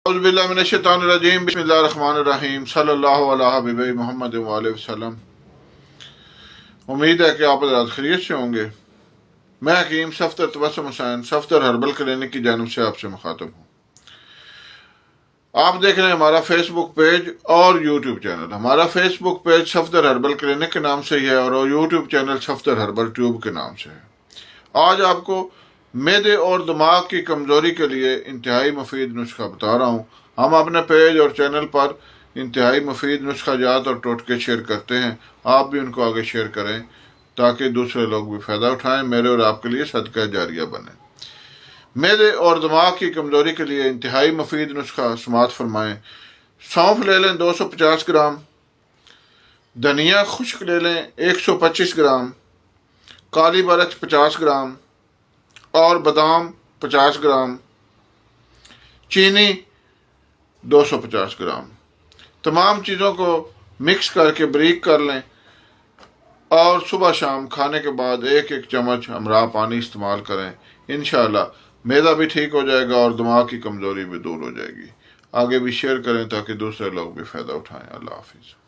औज़ुबिल्लाहिमिनश्शैतानिर्रजीम बिस्मिल्लाहिर्रहमानिर्रहीम सल्लल्लाहु अला हबीबी मोहम्मद व आलिहि वसल्लम। उम्मीद है कि आप हज़रात खैरियत से होंगे। मैं हकीम सफदर तबस्सुम हुसैन सफदर हर्बल क्लिनिक की जानिब से आपसे मुखातब हूँ। आप देख रहे हैं हमारा फेसबुक पेज और यूट्यूब चैनल। हमारा Facebook page Safdar herbal clinic के नाम से ही है और YouTube channel Safdar herbal tube के नाम से है। आज आपको मैदे और दिमाग की कमज़ोरी के लिए इंतहाई मुफीद नुस्खा बता रहा हूँ। हम अपने पेज और चैनल पर इंतहाई मुफीद नुस्खा जात और टोटके शेयर करते हैं। आप भी उनको आगे शेयर करें ताकि दूसरे लोग भी फ़ायदा उठाएं, मेरे और आपके लिए सदका जारिया बने। मैदे और दिमाग की कमज़ोरी के लिए इंतहाई मुफीद नुस्खा समात फरमाएँ। सौंफ ले लें 250 ग्राम, धनिया खुश्क ले लें 125 ग्राम, काली मिर्च 50 ग्राम और बादाम 50 ग्राम, चीनी 250 ग्राम। तमाम चीज़ों को मिक्स करके बारीक कर लें और सुबह शाम खाने के बाद एक एक चम्मच हमरा पानी इस्तेमाल करें। इंशाअल्लाह मैदा भी ठीक हो जाएगा और दिमाग की कमज़ोरी भी दूर हो जाएगी। आगे भी शेयर करें ताकि दूसरे लोग भी फ़ायदा उठाएं। अल्लाह हाफिज़।